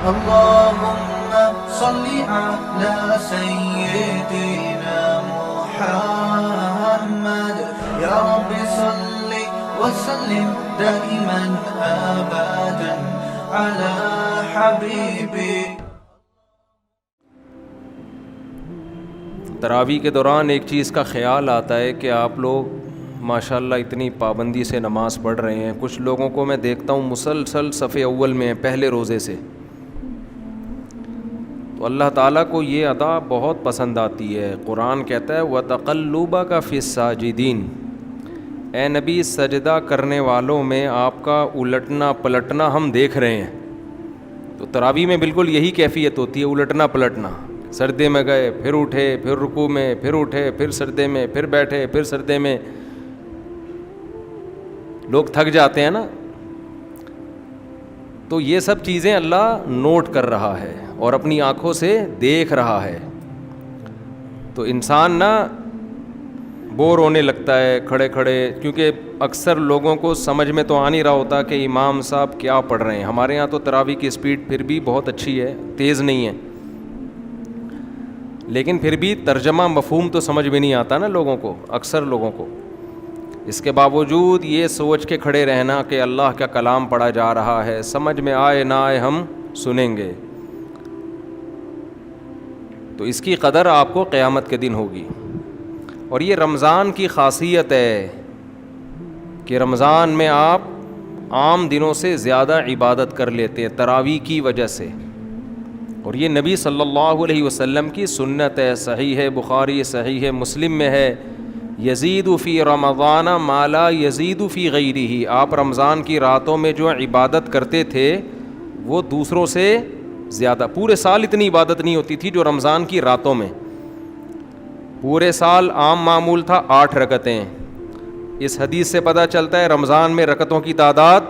اللهم صل على سيدنا محمد يا رب صل وسلم دائما أبدا على حبيبي. تراویح کے دوران ایک چیز کا خیال آتا ہے کہ آپ لوگ ماشاءاللہ اتنی پابندی سے نماز پڑھ رہے ہیں. کچھ لوگوں کو میں دیکھتا ہوں مسلسل صف اول میں ہیں پہلے روزے سے. تو اللہ تعالیٰ کو یہ ادا بہت پسند آتی ہے. قرآن کہتا ہے وَتَقَلُّبَكَ فِي السَّاجِدِينَ، اے نبی سجدہ کرنے والوں میں آپ کا الٹنا پلٹنا ہم دیکھ رہے ہیں. تو تراویح میں بالکل یہی کیفیت ہوتی ہے، الٹنا پلٹنا. سردے میں گئے پھر اٹھے، پھر رکوع میں پھر اٹھے، پھر سردے میں پھر بیٹھے، پھر سردے میں. لوگ تھک جاتے ہیں نا. تو یہ سب چیزیں اللہ نوٹ کر رہا ہے اور اپنی آنکھوں سے دیکھ رہا ہے. تو انسان نا بور ہونے لگتا ہے کھڑے کھڑے، کیونکہ اکثر لوگوں کو سمجھ میں تو آ نہیں رہا ہوتا کہ امام صاحب کیا پڑھ رہے ہیں. ہمارے ہاں تو تراویح کی سپیڈ پھر بھی بہت اچھی ہے، تیز نہیں ہے، لیکن پھر بھی ترجمہ مفہوم تو سمجھ میں نہیں آتا نا لوگوں کو، اکثر لوگوں کو. اس کے باوجود یہ سوچ کے کھڑے رہنا کہ اللہ کا کلام پڑھا جا رہا ہے، سمجھ میں آئے نہ آئے ہم سنیں گے. تو اس کی قدر آپ کو قیامت کے دن ہوگی. اور یہ رمضان کی خاصیت ہے کہ رمضان میں آپ عام دنوں سے زیادہ عبادت کر لیتے ہیں تراویح کی وجہ سے. اور یہ نبی صلی اللہ علیہ وسلم کی سنت ہے. صحیح ہے بخاری، صحیح ہے مسلم میں ہے یزید فی رمضان ما لا یزید فی غیرہ. آپ رمضان کی راتوں میں جو عبادت کرتے تھے وہ دوسروں سے زیادہ، پورے سال اتنی عبادت نہیں ہوتی تھی جو رمضان کی راتوں میں. پورے سال عام معمول تھا 8 رکعتیں. اس حدیث سے پتہ چلتا ہے رمضان میں رکعتوں کی تعداد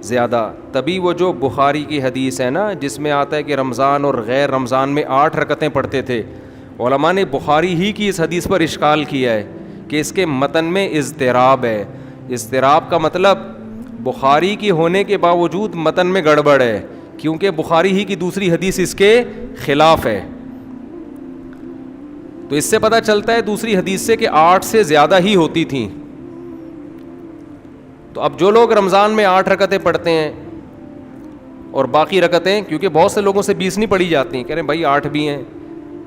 زیادہ. تبھی وہ جو بخاری کی حدیث ہے نا جس میں آتا ہے کہ رمضان اور غیر رمضان میں 8 رکعتیں پڑھتے تھے، علماء نے بخاری ہی کی اس حدیث پر اشکال کیا ہے کہ اس کے متن میں اضطراب ہے. اضطراب کا مطلب بخاری کی ہونے کے باوجود متن میں گڑبڑ ہے، کیونکہ بخاری ہی کی دوسری حدیث اس کے خلاف ہے. تو اس سے پتہ چلتا ہے دوسری حدیث سے کہ 8 سے زیادہ ہی ہوتی تھیں. تو اب جو لوگ رمضان میں 8 رکعتیں پڑھتے ہیں اور باقی رکعتیں، کیونکہ بہت سے لوگوں سے 20 نہیں پڑھی جاتی ہیں، کہہ رہے ہیں بھائی 8 بھی ہیں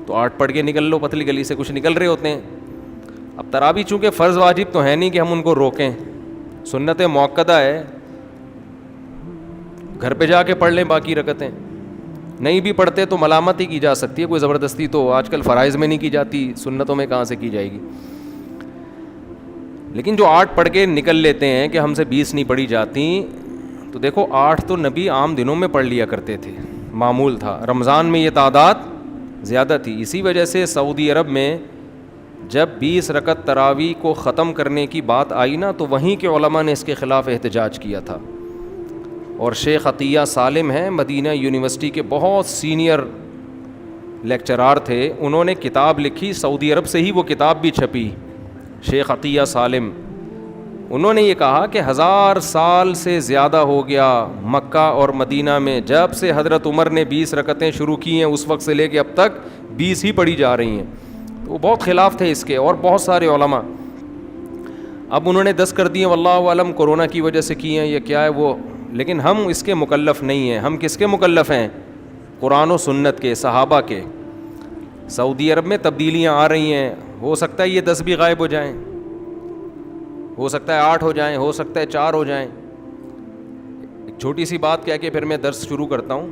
تو 8 پڑھ کے نکل لو، پتلی گلی سے کچھ نکل رہے ہوتے ہیں. اب تراویح چونکہ فرض واجب تو ہے نہیں کہ ہم ان کو روکیں، سنت مؤکدہ ہے، گھر پہ جا کے پڑھ لیں باقی رکعتیں. نہیں بھی پڑھتے تو ملامت ہی کی جا سکتی ہے، کوئی زبردستی تو آج کل فرائض میں نہیں کی جاتی، سنتوں میں کہاں سے کی جائے گی. لیکن جو 8 پڑھ کے نکل لیتے ہیں کہ ہم سے 20 نہیں پڑھی جاتی، تو دیکھو 8 تو نبی عام دنوں میں پڑھ لیا کرتے تھے، معمول تھا. رمضان میں یہ تعداد زیادہ تھی. اسی وجہ سے سعودی عرب میں جب 20 رکعت تراویح کو ختم کرنے کی بات آئی نا تو وہیں کے علماء نے اس کے خلاف احتجاج کیا تھا. اور شیخ عطیہ سالم ہیں مدینہ یونیورسٹی کے بہت سینئر لیکچرار تھے، انہوں نے کتاب لکھی، سعودی عرب سے ہی وہ کتاب بھی چھپی. شیخ عطیہ سالم انہوں نے یہ کہا کہ 1000 سال سے زیادہ ہو گیا مکہ اور مدینہ میں، جب سے حضرت عمر نے 20 رکعتیں شروع کی ہیں اس وقت سے لے کے اب تک 20 ہی پڑھی جا رہی ہیں. وہ بہت خلاف تھے اس کے، اور بہت سارے علماء. اب انہوں نے 10 کر دیے، واللہ عالم کورونا کی وجہ سے کی ہیں یا کیا ہے وہ، لیکن ہم اس کے مکلف نہیں ہیں. ہم کس کے مکلف ہیں؟ قرآن و سنت کے، صحابہ کے. سعودی عرب میں تبدیلیاں آ رہی ہیں، ہو سکتا ہے یہ 10 بھی غائب ہو جائیں، ہو سکتا ہے 8 ہو جائیں، ہو سکتا ہے 4 ہو جائیں. ایک چھوٹی سی بات کہہ کے پھر میں درس شروع کرتا ہوں.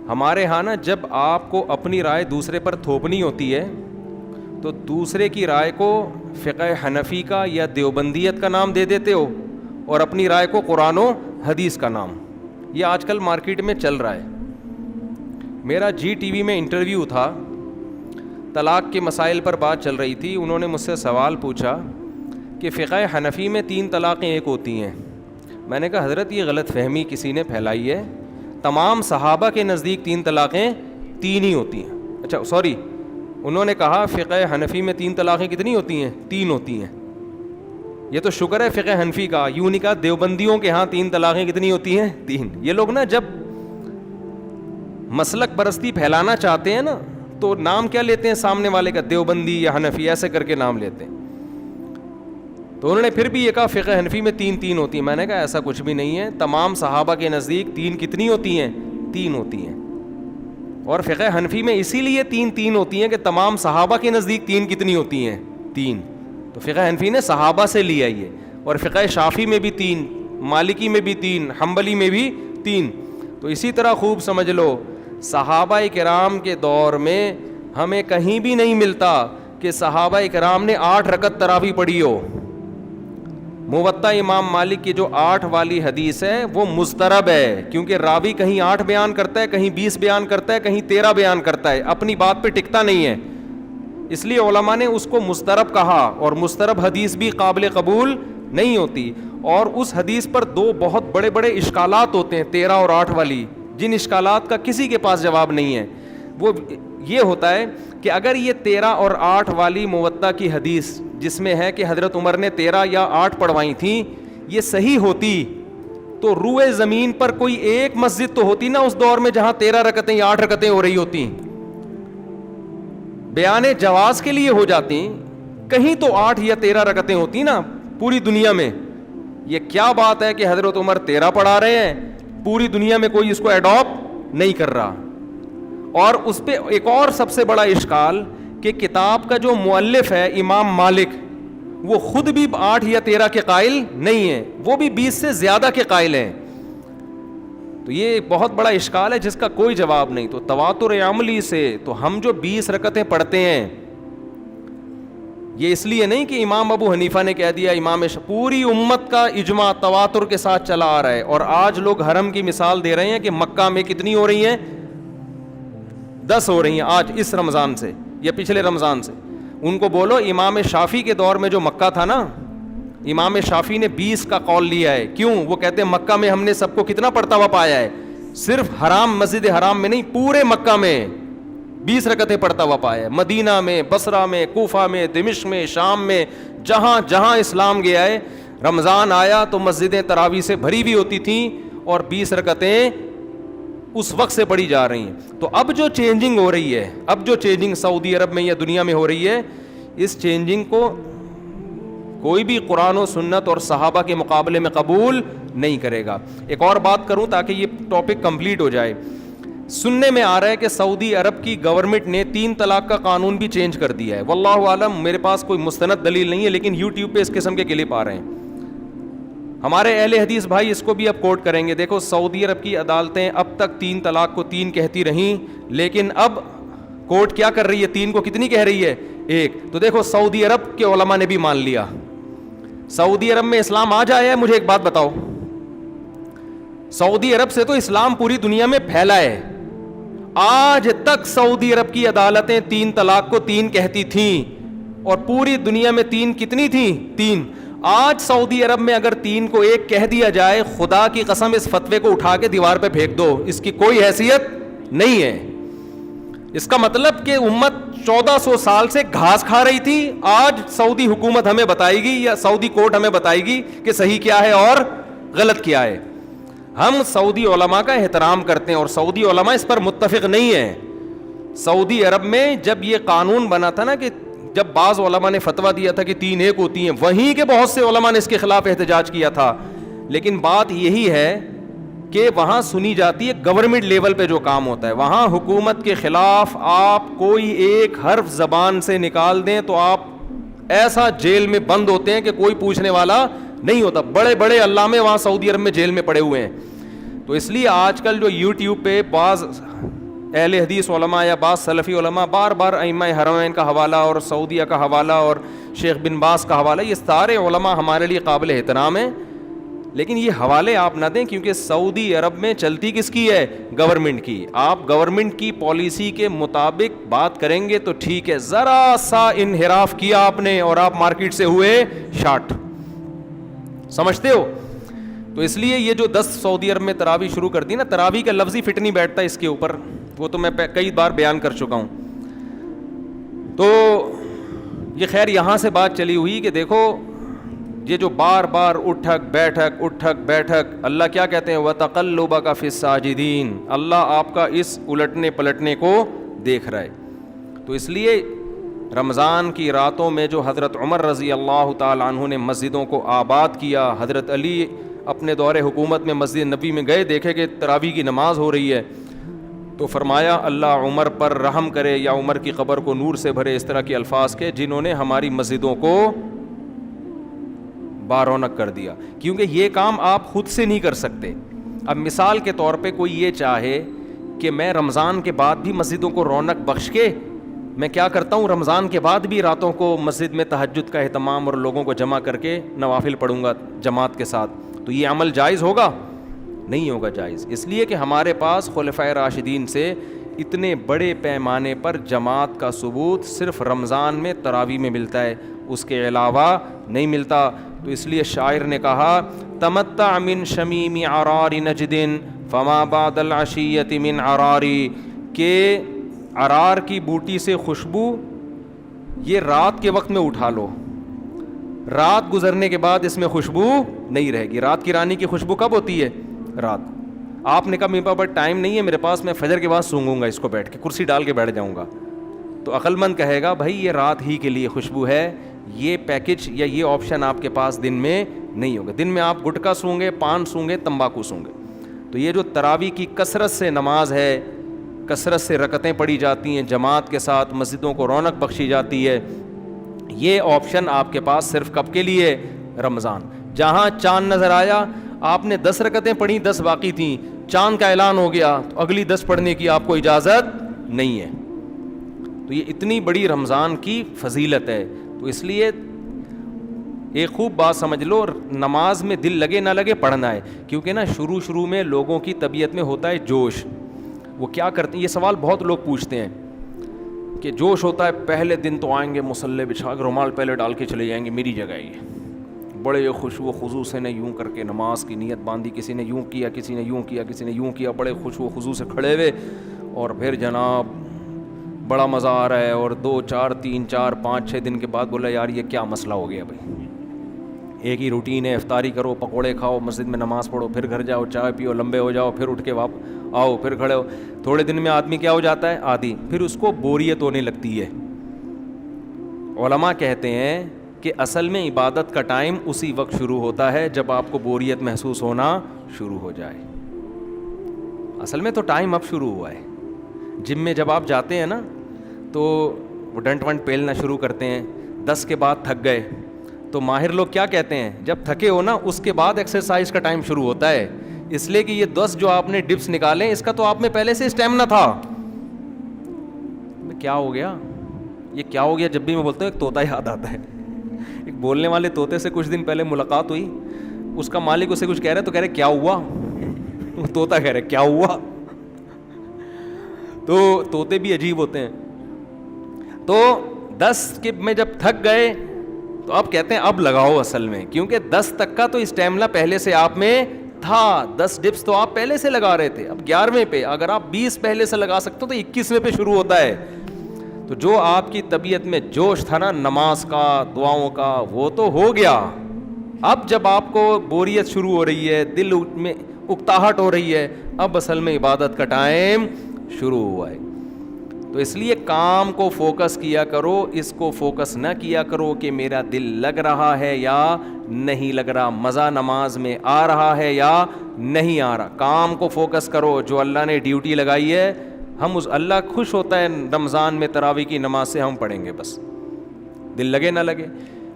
ہمارے ہاں نا جب آپ کو اپنی رائے دوسرے پر تھوپنی ہوتی ہے تو دوسرے کی رائے کو فقہ حنفی کا یا دیوبندیت کا نام دے دیتے ہو اور اپنی رائے کو قرآن و حدیث کا نام. یہ آج کل مارکیٹ میں چل رہا ہے. میرا جی ٹی وی میں انٹرویو تھا، طلاق کے مسائل پر بات چل رہی تھی. انہوں نے مجھ سے سوال پوچھا کہ فقہ حنفی میں 3 طلاقیں ایک ہوتی ہیں. میں نے کہا حضرت یہ غلط فہمی کسی نے پھیلائی ہے، تمام صحابہ کے نزدیک 3 طلاقیں 3 ہی ہوتی ہیں. اچھا سوری، انہوں نے کہا فقہ حنفی میں 3 طلاقیں کتنی ہوتی ہیں؟ 3 ہوتی ہیں. یہ تو شکر ہے فقہ حنفی کا. یوں نہیں کہا دیوبندیوں کے ہاں 3 طلاقیں کتنی ہوتی ہیں؟ 3. یہ لوگ نا جب مسلک پرستی پھیلانا چاہتے ہیں نا تو نام کیا لیتے ہیں سامنے والے کا؟ دیوبندی یا حنفی ایسے کر کے نام لیتے ہیں. تو انہوں نے پھر بھی یہ کہا فقہ حنفی میں 3 ہوتی ہیں. میں نے کہا ایسا کچھ بھی نہیں ہے. تمام صحابہ کے نزدیک 3 کتنی ہوتی ہیں؟ 3 ہوتی ہیں. اور فقہ حنفی میں اسی لیے 3 ہوتی ہیں کہ تمام صحابہ کے نزدیک 3 کتنی ہوتی ہیں؟ 3. تو فقہ حنفی نے صحابہ سے لیا یہ. اور فقہ شافعی میں بھی 3, مالکی میں بھی 3, حنبلی میں بھی 3. تو اسی طرح خوب سمجھ لو صحابہ کرام کے دور میں ہمیں کہیں بھی نہیں ملتا کہ صحابہ کرام نے 8 رکعت تراویح پڑھی ہو. موطا امام مالک کی جو 8 والی حدیث ہے وہ مضطرب ہے, کیونکہ راوی کہیں 8 بیان کرتا ہے, کہیں 20 بیان کرتا ہے, کہیں 13 بیان کرتا ہے, اپنی بات پہ ٹکتا نہیں ہے. اس لیے علماء نے اس کو مضطرب کہا, اور مضطرب حدیث بھی قابل قبول نہیں ہوتی. اور اس حدیث پر 2 بہت بڑے بڑے اشکالات ہوتے ہیں 13 اور 8 والی, جن اشکالات کا کسی کے پاس جواب نہیں ہے. وہ یہ ہوتا ہے کہ اگر یہ 13 اور 8 والی موطا کی حدیث جس میں ہے کہ حضرت عمر نے 13 یا 8 پڑھوائی تھیں, یہ صحیح ہوتی تو روئے زمین پر کوئی ایک مسجد تو ہوتی نا اس دور میں جہاں 13 رکعتیں یا 8 رکعتیں ہو رہی ہوتی. بیان جواز کے لیے ہو جاتی, کہیں تو 8 یا 13 رکعتیں ہوتی نا پوری دنیا میں. یہ کیا بات ہے کہ حضرت عمر 13 پڑھا رہے ہیں, پوری دنیا میں کوئی اس کو ایڈاپٹ نہیں کر رہا. اور اس پہ ایک اور سب سے بڑا اشکال کہ کتاب کا جو مؤلف ہے امام مالک, وہ خود بھی 8 یا 13 کے قائل نہیں ہیں, وہ بھی 20 سے زیادہ کے قائل ہیں. تو یہ ایک بہت بڑا اشکال ہے جس کا کوئی جواب نہیں. تو تواتر عملی سے تو ہم جو 20 رکعتیں پڑھتے ہیں یہ اس لیے نہیں کہ امام ابو حنیفہ نے کہہ دیا, پوری امت کا اجماع تواتر کے ساتھ چلا آ رہا ہے. اور آج لوگ حرم کی مثال دے رہے ہیں کہ مکہ میں کتنی ہو رہی ہیں؟ 10 ہو رہی ہیں آج اس رمضان سے یا پچھلے رمضان سے. ان کو بولو امام شافعی کے دور میں جو مکہ تھا نا, امام شافعی نے 20 کا قول لیا ہے. کیوں؟ وہ کہتے ہیں مکہ میں ہم نے سب کو کتنا پڑھتا ہوا پایا ہے, صرف حرام مسجد حرام میں نہیں پورے مکہ میں 20 رکعتیں پڑھتا ہوا پایا ہے. مدینہ میں, بصرہ میں, کوفہ میں, دمشق میں, شام میں, جہاں جہاں اسلام گیا ہے, رمضان آیا تو مسجدیں تراویح سے بھری ہوئی ہوتی تھیں اور 20 رکعتیں اس وقت سے پڑھی جا رہی ہیں. تو اب جو چینجنگ ہو رہی ہے, اب جو چینجنگ سعودی عرب میں یا دنیا میں ہو رہی ہے, اس چینجنگ کو کوئی بھی قرآن و سنت اور صحابہ کے مقابلے میں قبول نہیں کرے گا. ایک اور بات کروں تاکہ یہ ٹاپک کمپلیٹ ہو جائے. سننے میں آ رہا ہے کہ سعودی عرب کی گورنمنٹ نے 3 طلاق کا قانون بھی چینج کر دیا ہے. واللہ عالم, میرے پاس کوئی مستند دلیل نہیں ہے, لیکن یوٹیوب پہ اس قسم کے کلپ آ رہے ہیں. ہمارے اہل حدیث بھائی اس کو بھی اب کوٹ کریں گے. دیکھو سعودی عرب کی عدالتیں اب تک 3 طلاق کو 3 کہتی رہیں, لیکن اب کوٹ کیا کر رہی ہے؟ 3 کو کتنی کہہ رہی ہے؟ 1. تو دیکھو سعودی عرب کے علماء نے بھی مان لیا. سعودی عرب میں اسلام آج آیا ہے؟ مجھے ایک بات بتاؤ. سعودی عرب سے تو اسلام پوری دنیا میں پھیلا ہے. آج تک سعودی عرب کی عدالتیں 3 طلاق کو 3 کہتی تھیں, اور پوری دنیا میں 3 کتنی تھیں؟ 3. آج سعودی عرب میں اگر 3 کو 1 کہہ دیا جائے, خدا کی قسم اس فتوے کو اٹھا کے دیوار پہ پھینک دو, اس کی کوئی حیثیت نہیں ہے. اس کا مطلب کہ امت 1400 سال سے گھاس کھا رہی تھی, آج سعودی حکومت ہمیں بتائے گی یا سعودی کورٹ ہمیں بتائے گی کہ صحیح کیا ہے اور غلط کیا ہے. ہم سعودی علماء کا احترام کرتے ہیں اور سعودی علماء اس پر متفق نہیں ہیں. سعودی عرب میں جب یہ قانون بنا تھا نا, کہ جب بعض علماء نے فتویٰ دیا تھا کہ 3 1 ہوتی ہیں, وہیں کے بہت سے علماء نے اس کے خلاف احتجاج کیا تھا. لیکن بات یہی ہے کہ وہاں سنی جاتی ہے گورنمنٹ لیول پہ جو کام ہوتا ہے. وہاں حکومت کے خلاف آپ کوئی ایک حرف زبان سے نکال دیں تو آپ ایسا جیل میں بند ہوتے ہیں کہ کوئی پوچھنے والا نہیں ہوتا. بڑے بڑے علامے وہاں سعودی عرب میں جیل میں پڑے ہوئے ہیں. تو اس لیے آج کل جو یوٹیوب پہ بعض اہل حدیث علماء یا بعض سلفی علماء بار بار ائمہ حرمین کا حوالہ اور سعودیہ کا حوالہ اور شیخ بن باز کا حوالہ, یہ سارے علماء ہمارے لیے قابل احترام ہیں, لیکن یہ حوالے آپ نہ دیں, کیونکہ سعودی عرب میں چلتی کس کی ہے؟ گورنمنٹ کی. آپ گورنمنٹ کی پالیسی کے مطابق بات کریں گے تو ٹھیک ہے, ذرا سا انحراف کیا آپ نے اور آپ مارکیٹ سے ہوئے شارٹ. سمجھتے ہو؟ تو اس لیے یہ جو 10 سعودی عرب میں تراویح شروع کر دی نا, تراویح کا لفظ ہی فٹ نہیں بیٹھتا اس کے اوپر, وہ تو میں کئی بار بیان کر چکا ہوں. تو یہ خیر یہاں سے بات چلی ہوئی کہ دیکھو یہ جو بار بار اٹھک بیٹھک، اللہ کیا کہتے ہیں وَتَقَلُّبَكَ فِي السَّاجِدِينَ، اللہ آپ کا اس الٹنے پلٹنے کو دیکھ رہا ہے. تو اس لیے رمضان کی راتوں میں جو حضرت عمر رضی اللہ تعالیٰ عنہ نے مسجدوں کو آباد کیا، حضرت علی اپنے دور حکومت میں مسجد نبی میں گئے، دیکھے کہ تراویح کی نماز ہو رہی ہے، تو فرمایا اللہ عمر پر رحم کرے یا عمر کی قبر کو نور سے بھرے، اس طرح کے الفاظ کے جنہوں نے ہماری مسجدوں کو بارونق کر دیا. کیونکہ یہ کام آپ خود سے نہیں کر سکتے. اب مثال کے طور پہ کوئی یہ چاہے کہ میں رمضان کے بعد بھی مسجدوں کو رونق بخش کے میں کیا کرتا ہوں، رمضان کے بعد بھی راتوں کو مسجد میں تہجد کا اہتمام اور لوگوں کو جمع کر کے نوافل پڑھوں گا جماعت کے ساتھ، تو یہ عمل جائز ہوگا؟ نہیں ہوگا جائز. اس لیے کہ ہمارے پاس خلفائے راشدین سے اتنے بڑے پیمانے پر جماعت کا ثبوت صرف رمضان میں تراویح میں ملتا ہے، اس کے علاوہ نہیں ملتا. تو اس لیے شاعر نے کہا تمتع من شمیم عرار نجد فما بعد العشیۃ من عراری، کہ عرار کی بوٹی سے خوشبو یہ رات کے وقت میں اٹھا لو، رات گزرنے کے بعد اس میں خوشبو نہیں رہے گی. رات کی رانی کی خوشبو کب ہوتی ہے؟ رات. آپ نے کہا میرے پاس ٹائم نہیں ہے میرے پاس، میں فجر کے بعد سونگوں گا اس کو بیٹھ کے، کرسی ڈال کے بیٹھ جاؤں گا، تو عقل مند کہے گا بھائی یہ رات ہی کے لیے خوشبو ہے، یہ پیکج یا یہ آپشن آپ کے پاس دن میں نہیں ہوگا. دن میں آپ گٹکا سونگے، پان سونگے، تمباکو سونگے. تو یہ جو تراویح کی کثرت سے نماز ہے، کثرت سے رکعتیں پڑھی جاتی ہیں جماعت کے ساتھ، مسجدوں کو رونق بخشی جاتی ہے، یہ آپشن آپ کے پاس صرف کب کے لیے؟ رمضان. جہاں چاند نظر آیا آپ نے 10 رکعتیں پڑھی، 10 باقی تھیں، چاند کا اعلان ہو گیا تو اگلی 10 پڑھنے کی آپ کو اجازت نہیں ہے. تو یہ اتنی بڑی رمضان کی فضیلت ہے. تو اس لیے ایک خوب بات سمجھ لو، نماز میں دل لگے نہ لگے پڑھنا ہے. کیونکہ نا شروع میں لوگوں کی طبیعت میں ہوتا ہے جوش، وہ کیا کرتے ہیں، یہ سوال بہت لوگ پوچھتے ہیں کہ جوش ہوتا ہے پہلے دن تو آئیں گے مصلی بچھا کے رومال پہلے ڈال کے چلے جائیں گے میری جگہ، یہ بڑے خوشو و خضوع سے نے یوں کر کے نماز کی نیت باندھی، کسی نے یوں کیا، کسی نے یوں کیا، کسی نے یوں کیا، بڑے خوشو و خضوع سے کھڑے ہوئے، اور پھر جناب بڑا مزہ آ رہا ہے، اور 2 4 3 4 5 6 دن کے بعد بولا یار یہ کیا مسئلہ ہو گیا بھائی، ایک ہی روٹین ہے، افطاری کرو، پکوڑے کھاؤ، مسجد میں نماز پڑھو، پھر گھر جاؤ، چائے پیو، لمبے ہو جاؤ، پھر اٹھ کے آؤ، پھر کھڑے ہو. تھوڑے دن میں آدمی کیا ہو جاتا ہے؟ عادی، پھر اس کو بوریت ہونے لگتی ہے. علماء کہتے ہیں کہ اصل میں عبادت کا ٹائم اسی وقت شروع ہوتا ہے جب آپ کو بوریت محسوس ہونا شروع ہو جائے. اصل میں تو ٹائم اب شروع ہوا ہے. جم میں جب آپ جاتے ہیں نا تو وہ ڈنٹ ونٹ پیلنا شروع کرتے ہیں، 10 کے بعد تھک گئے تو ماہر لوگ کیا کہتے ہیں، جب تھکے ہو نا اس کے بعد ایکسرسائز کا ٹائم شروع ہوتا ہے. اس لیے کہ یہ 10 جو آپ نے ڈپس نکالے اس کا تو آپ میں پہلے سے اسٹیمنا تھا. کیا ہو گیا، یہ کیا ہو گیا؟ جب بھی میں بولتا ہوں ایک طوطا یاد آتا ہے. ایک بولنے والے طوطے سے کچھ دن پہلے ملاقات ہوئی، اس کا مالک اسے کچھ کہہ رہا ہے تو کہہ رہے کیا ہوا، وہ طوطا کہہ رہے کیا ہوا. تو طوطے بھی عجیب ہوتے ہیں. تو 10 کے میں جب تھک گئے تو اب کہتے ہیں اب لگاؤ اصل میں، کیونکہ 10 تک کا تو اسٹیمنا پہلے سے آپ میں تھا، 10 ڈپس تو آپ پہلے سے لگا رہے تھے. اب 11ویں پہ اگر آپ 20 پہلے سے لگا سکتے ہو تو 21ویں پہ شروع ہوتا ہے. تو جو آپ کی طبیعت میں جوش تھا نا نماز کا، دعاؤں کا، وہ تو ہو گیا. اب جب آپ کو بوریت شروع ہو رہی ہے، دل میں اکتاہٹ ہو رہی ہے، اب اصل میں عبادت کا ٹائم شروع ہوا ہے. تو اس لیے کام کو فوکس کیا کرو، اس کو فوکس نہ کیا کرو کہ میرا دل لگ رہا ہے یا نہیں لگ رہا، مزہ نماز میں آ رہا ہے یا نہیں آ رہا. کام کو فوکس کرو، جو اللہ نے ڈیوٹی لگائی ہے ہم اس اللہ خوش ہوتا ہے رمضان میں تراویح کی نماز سے ہم پڑھیں گے، بس دل لگے نہ لگے.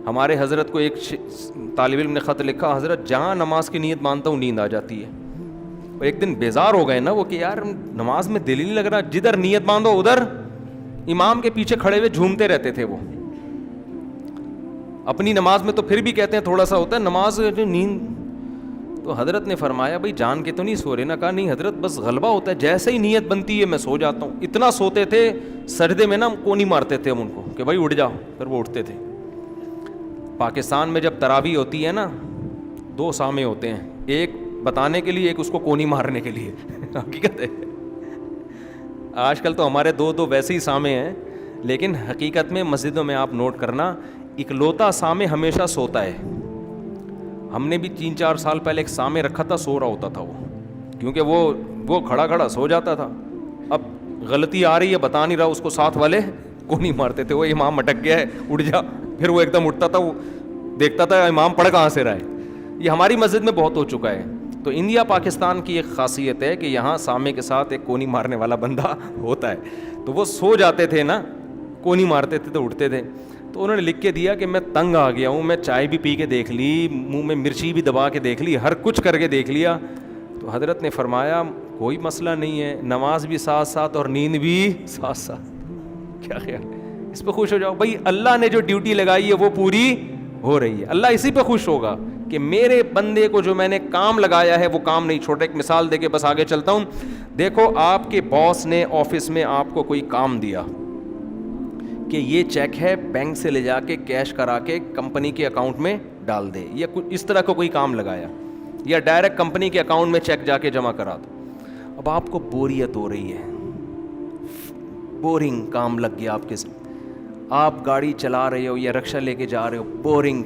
ہمارے حضرت کو ایک طالب علم نے خط لکھا، حضرت جہاں نماز کی نیت مانتا ہوں نیند آ جاتی ہے. اور ایک دن بیزار ہو گئے نا وہ کہ یار نماز میں دل ہی نہیں لگ رہا، جدھر نیت باندھو ادھر امام کے پیچھے کھڑے ہوئے جھومتے رہتے تھے. وہ اپنی نماز میں تو پھر بھی کہتے ہیں تھوڑا سا ہوتا ہے نماز نیند. تو حضرت نے فرمایا بھائی جان کے تو نہیں سو رہے نا؟ کہا نہیں حضرت بس غلبہ ہوتا ہے، جیسے ہی نیت بنتی ہے میں سو جاتا ہوں. اتنا سوتے تھے سجدے میں نا کونی مارتے تھے ہم ان کو کہ بھائی اٹھ جاؤ، پھر وہ اٹھتے تھے. پاکستان میں جب تراویح ہوتی ہے نا 2 سامے ہوتے ہیں، ایک بتانے کے لیے، ایک اس کو کونی مارنے کے لیے. حقیقت ہے آج کل تو ہمارے 2 ویسے ہی سامے ہیں، لیکن حقیقت میں مسجدوں میں آپ نوٹ کرنا اکلوتا سامے ہمیشہ سوتا ہے. ہم نے بھی 3-4 سال پہلے ایک سامنے رکھا تھا, سو رہا ہوتا تھا وہ, کیونکہ وہ کھڑا کھڑا سو جاتا تھا. اب غلطی آ رہی ہے بتا نہیں رہا, اس کو ساتھ والے کو نہیں مارتے تھے, وہ امام اٹک گیا ہے اٹھ جا, پھر وہ ایک دم اٹھتا تھا, وہ دیکھتا تھا امام پڑھ کہاں سے رہا ہے. یہ ہماری مسجد میں بہت ہو چکا ہے. تو انڈیا پاکستان کی ایک خاصیت ہے کہ یہاں سامنے کے ساتھ ایک کونی مارنے والا بندہ ہوتا ہے. تو وہ سو جاتے تھے نا, کونی مارتے تھے تو اٹھتے تھے. تو انہوں نے لکھ کے دیا کہ میں تنگ آ گیا ہوں, میں چائے بھی پی کے دیکھ لی, منہ میں مرچی بھی دبا کے دیکھ لی, ہر کچھ کر کے دیکھ لیا. تو حضرت نے فرمایا کوئی مسئلہ نہیں ہے, نماز بھی ساتھ ساتھ اور نیند بھی ساتھ ساتھ. کیا خیال ہے, اس پہ خوش ہو جاؤ بھائی. اللہ نے جو ڈیوٹی لگائی ہے وہ پوری ہو رہی ہے, اللہ اسی پہ خوش ہوگا کہ میرے بندے کو جو میں نے کام لگایا ہے وہ کام نہیں چھوڑا. ایک مثال دے کے بس آگے چلتا ہوں. دیکھو آپ کے باس نے آفس میں آپ کو کوئی کام دیا کہ یہ چیک ہے بینک سے لے جا کے کیش کرا کے کمپنی کے اکاؤنٹ میں ڈال دے, یا اس طرح کا کوئی کام لگایا, یا ڈائریکٹ کمپنی کے اکاؤنٹ میں چیک جا کے جمع کرا دو. اب آپ کو بوریت ہو رہی ہے, بورنگ کام لگ گیا آپ کے ساتھ, آپ گاڑی چلا رہے ہو یا رکشہ لے کے جا رہے ہو, بورنگ,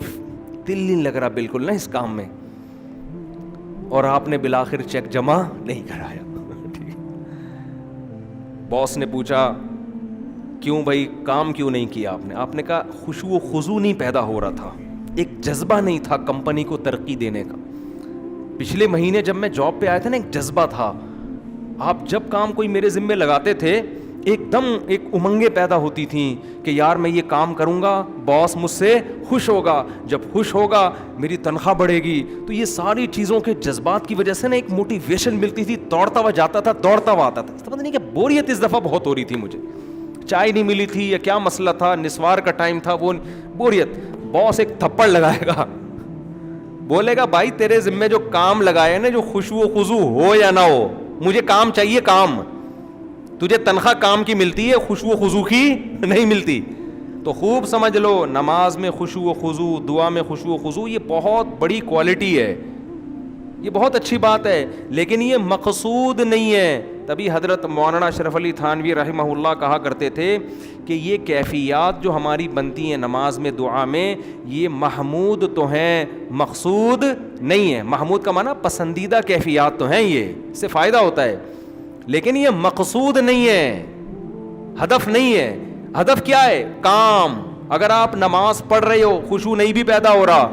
دل نہیں لگ رہا بالکل نا اس کام میں, اور آپ نے بالآخر چیک جمع نہیں کرایا. باس نے پوچھا کیوں بھائی کام کیوں نہیں کیا آپ نے؟ آپ نے کہا خشوع و خضوع نہیں پیدا ہو رہا تھا, ایک جذبہ نہیں تھا کمپنی کو ترقی دینے کا. پچھلے مہینے جب میں جاب پہ آیا تھا نا, ایک جذبہ تھا. آپ جب کام کوئی میرے ذمے لگاتے تھے ایک دم ایک امنگیں پیدا ہوتی تھیں کہ یار میں یہ کام کروں گا, باس مجھ سے خوش ہوگا, جب خوش ہوگا میری تنخواہ بڑھے گی. تو یہ ساری چیزوں کے جذبات کی وجہ سے نا ایک موٹیویشن ملتی تھی, دوڑتا ہوا جاتا تھا, دوڑتا ہوا آتا تھا. پتہ نہیں کہ بوریت اس دفعہ بہت ہو رہی تھی مجھے, چائے نہیں ملی تھی یا کیا مسئلہ تھا, نسوار کا ٹائم تھا, وہ بوریت. باس ایک تھپڑ لگائے گا, بولے گا بھائی تیرے ذمے جو کام لگائے نا, جو خشوع و خضوع ہو یا نہ ہو, مجھے کام چاہیے, کام. تجھے تنخواہ کام کی ملتی ہے, خشوع و خضوع کی نہیں ملتی. تو خوب سمجھ لو, نماز میں خشوع و خضوع, دعا میں خشوع و خضوع, یہ بہت بڑی کوالٹی ہے, یہ بہت اچھی بات ہے, لیکن یہ مقصود نہیں ہے. تبھی حضرت مولانا اشرف علی تھانوی رحمہ اللہ کہا کرتے تھے کہ یہ کیفیات جو ہماری بنتی ہیں نماز میں, دعا میں, یہ محمود تو ہیں, مقصود نہیں ہے. محمود کا معنی پسندیدہ کیفیات تو ہیں, یہ اس سے فائدہ ہوتا ہے, لیکن یہ مقصود نہیں ہے, ہدف نہیں ہے. ہدف کیا ہے؟ کام. اگر آپ نماز پڑھ رہے ہو, خشوع نہیں بھی پیدا ہو رہا,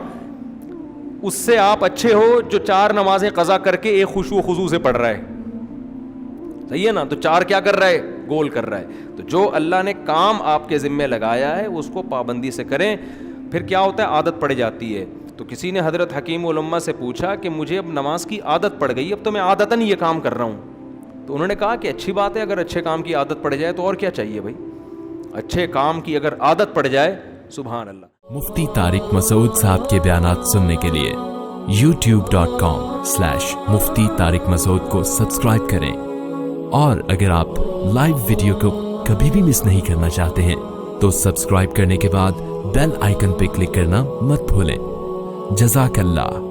اس سے آپ اچھے ہو جو 4 نمازیں قضا کر کے ایک خشوع و خضوع سے پڑھ رہا ہے. صحیح ہے نا؟ تو 4 کیا کر رہا ہے؟ گول کر رہا ہے. تو جو اللہ نے کام آپ کے ذمہ لگایا ہے اس کو پابندی سے کریں. پھر کیا ہوتا ہے؟ عادت پڑ جاتی ہے. تو کسی نے حضرت حکیم الامہ سے پوچھا کہ مجھے اب نماز کی عادت پڑ گئی, اب تو میں عادتاً یہ کام کر رہا ہوں. تو انہوں نے کہا کہ اچھی بات ہے, اگر اچھے کام کی عادت پڑ جائے تو اور کیا چاہیے بھائی, اچھے کام کی اگر عادت پڑ جائے, سبحان اللہ. مفتی طارق مسعود صاحب کے بیانات سننے کے لیے youtube.com/مفتی طارق مسعود کو سبسکرائب کریں, اور اگر آپ لائیو ویڈیو کو کبھی بھی مس نہیں کرنا چاہتے ہیں تو سبسکرائب کرنے کے بعد بیل آئیکن پہ کلک کرنا مت بھولیں. جزاک اللہ.